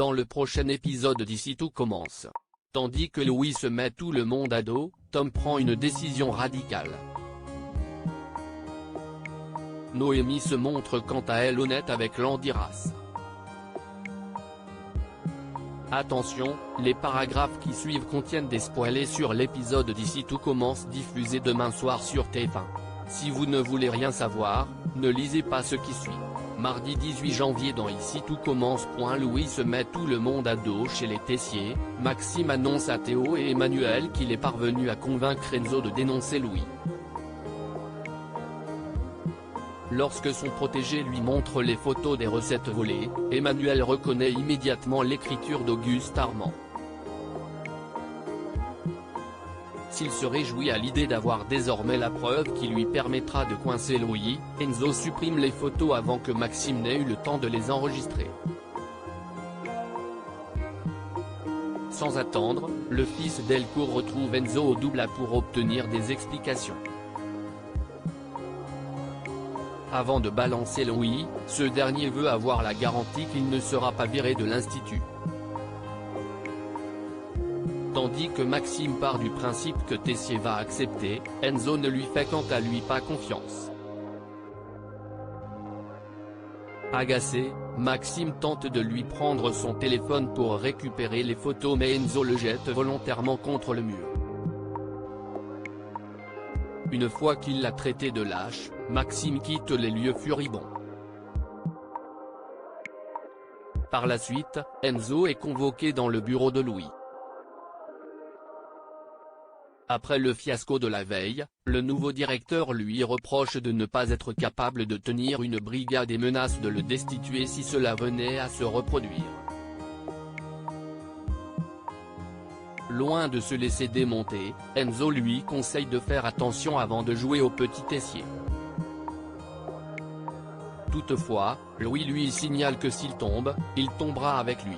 Dans le prochain épisode d'Ici tout commence. Tandis que Louis se met tout le monde à dos, Tom prend une décision radicale. Noémie se montre quant à elle honnête avec Landiras. Attention, les paragraphes qui suivent contiennent des spoilers sur l'épisode d'Ici tout commence diffusé demain soir sur TF1. Si vous ne voulez rien savoir, ne lisez pas ce qui suit. Mardi 18 janvier dans Ici tout commence. Louis se met tout le monde à dos chez les Tessier. Maxime annonce à Théo et Emmanuel qu'il est parvenu à convaincre Enzo de dénoncer Louis. Lorsque son protégé lui montre les photos des recettes volées, Emmanuel reconnaît immédiatement l'écriture d'Auguste Armand. S'il se réjouit à l'idée d'avoir désormais la preuve qui lui permettra de coincer Louis, Enzo supprime les photos avant que Maxime n'ait eu le temps de les enregistrer. Sans attendre, le fils Delcourt retrouve Enzo au double pour obtenir des explications. Avant de balancer Louis, ce dernier veut avoir la garantie qu'il ne sera pas viré de l'institut. Tandis que Maxime part du principe que Tessier va accepter, Enzo ne lui fait quant à lui pas confiance. Agacé, Maxime tente de lui prendre son téléphone pour récupérer les photos mais Enzo le jette volontairement contre le mur. Une fois qu'il l'a traité de lâche, Maxime quitte les lieux furibond. Par la suite, Enzo est convoqué dans le bureau de Louis. Après le fiasco de la veille, le nouveau directeur lui reproche de ne pas être capable de tenir une brigade et menace de le destituer si cela venait à se reproduire. Loin de se laisser démonter, Enzo lui conseille de faire attention avant de jouer au petit Tessier. Toutefois, Louis lui signale que s'il tombe, il tombera avec lui.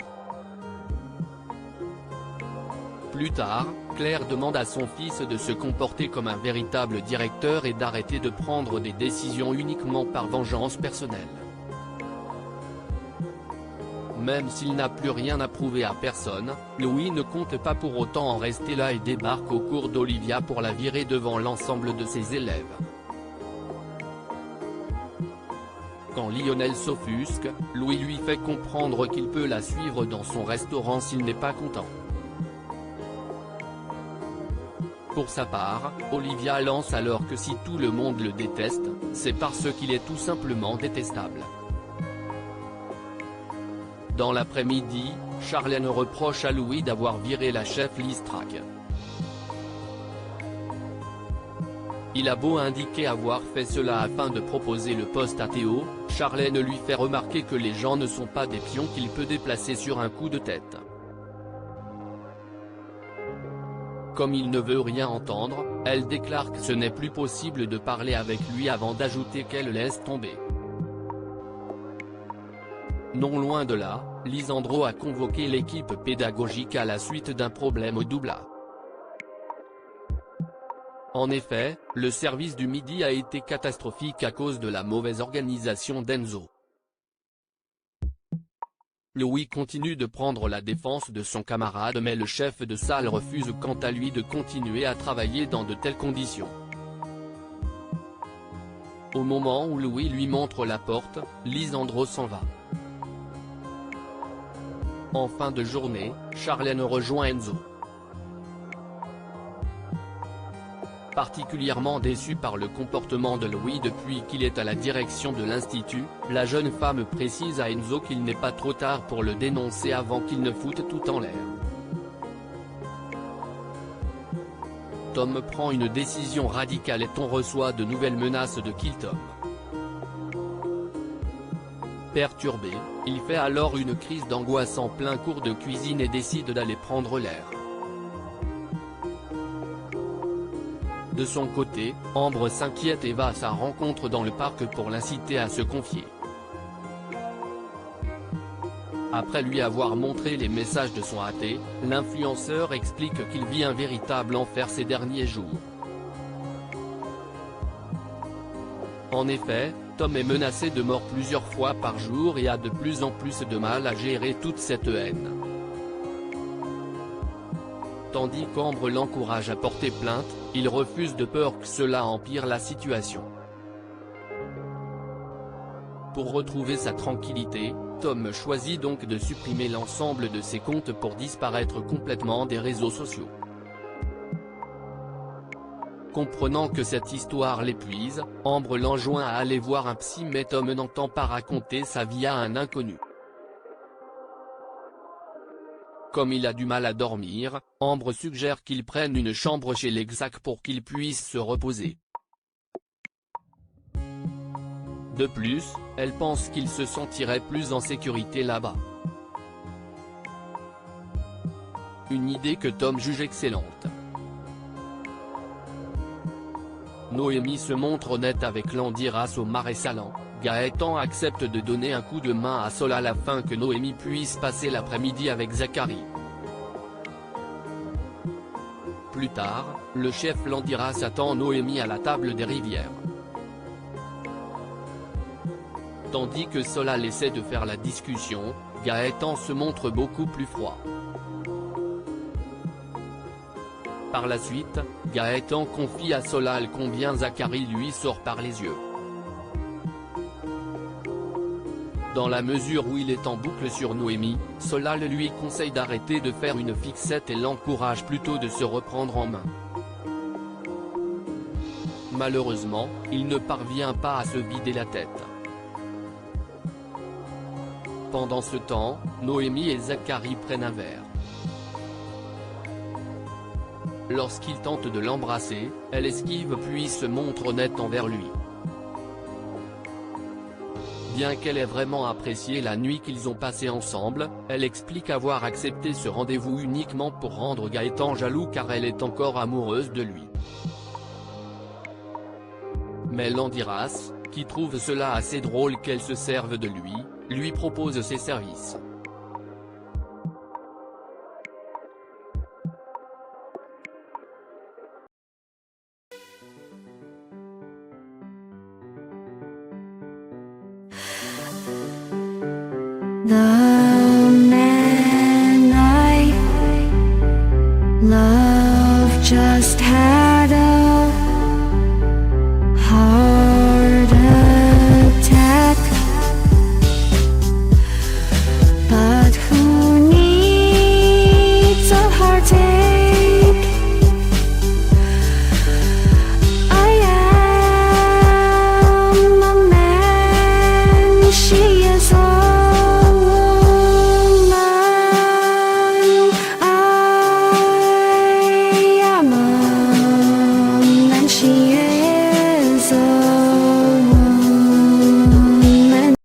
Plus tard, Claire demande à son fils de se comporter comme un véritable directeur et d'arrêter de prendre des décisions uniquement par vengeance personnelle. Même s'il n'a plus rien à prouver à personne, Louis ne compte pas pour autant en rester là et débarque au cours d'Olivia pour la virer devant l'ensemble de ses élèves. Quand Lionel s'offusque, Louis lui fait comprendre qu'il peut la suivre dans son restaurant s'il n'est pas content. Pour sa part, Olivia lance alors que si tout le monde le déteste, c'est parce qu'il est tout simplement détestable. Dans l'après-midi, Charlène reproche à Louis d'avoir viré la chef Listrac. Il a beau indiquer avoir fait cela afin de proposer le poste à Théo, Charlène lui fait remarquer que les gens ne sont pas des pions qu'il peut déplacer sur un coup de tête. Comme il ne veut rien entendre, elle déclare que ce n'est plus possible de parler avec lui avant d'ajouter qu'elle laisse tomber. Non loin de là, Lisandro a convoqué l'équipe pédagogique à la suite d'un problème au doublage. En effet, le service du midi a été catastrophique à cause de la mauvaise organisation d'Enzo. Louis continue de prendre la défense de son camarade mais le chef de salle refuse quant à lui de continuer à travailler dans de telles conditions. Au moment où Louis lui montre la porte, Lisandro s'en va. En fin de journée, Charlène rejoint Enzo. Particulièrement déçue par le comportement de Louis depuis qu'il est à la direction de l'institut, la jeune femme précise à Enzo qu'il n'est pas trop tard pour le dénoncer avant qu'il ne foute tout en l'air. Tom prend une décision radicale et on reçoit de nouvelles menaces de kill Tom. Perturbé, il fait alors une crise d'angoisse en plein cours de cuisine et décide d'aller prendre l'air. De son côté, Ambre s'inquiète et va à sa rencontre dans le parc pour l'inciter à se confier. Après lui avoir montré les messages de son AT, l'influenceur explique qu'il vit un véritable enfer ces derniers jours. En effet, Tom est menacé de mort plusieurs fois par jour et a de plus en plus de mal à gérer toute cette haine. Tandis qu'Ambre l'encourage à porter plainte, il refuse de peur que cela empire la situation. Pour retrouver sa tranquillité, Tom choisit donc de supprimer l'ensemble de ses comptes pour disparaître complètement des réseaux sociaux. Comprenant que cette histoire l'épuise, Ambre l'enjoint à aller voir un psy, mais Tom n'entend pas raconter sa vie à un inconnu. Comme il a du mal à dormir, Ambre suggère qu'il prenne une chambre chez l'exac pour qu'il puisse se reposer. De plus, elle pense qu'il se sentirait plus en sécurité là-bas. Une idée que Tom juge excellente. Noémie se montre honnête avec Landiras au Marais Salants. Gaëtan accepte de donner un coup de main à Solal afin que Noémie puisse passer l'après-midi avec Zachary. Plus tard, le chef Landiras attend Noémie à la table des Rivières. Tandis que Solal essaie de faire la discussion, Gaëtan se montre beaucoup plus froid. Par la suite, Gaëtan confie à Solal combien Zachary lui sort par les yeux. Dans la mesure où il est en boucle sur Noémie, Solal lui conseille d'arrêter de faire une fixette et l'encourage plutôt de se reprendre en main. Malheureusement, il ne parvient pas à se vider la tête. Pendant ce temps, Noémie et Zachary prennent un verre. Lorsqu'il tente de l'embrasser, elle esquive puis se montre honnête envers lui. Bien qu'elle ait vraiment apprécié la nuit qu'ils ont passée ensemble, elle explique avoir accepté ce rendez-vous uniquement pour rendre Gaëtan jaloux car elle est encore amoureuse de lui. Mais Landiras, qui trouve cela assez drôle qu'elle se serve de lui propose ses services. 나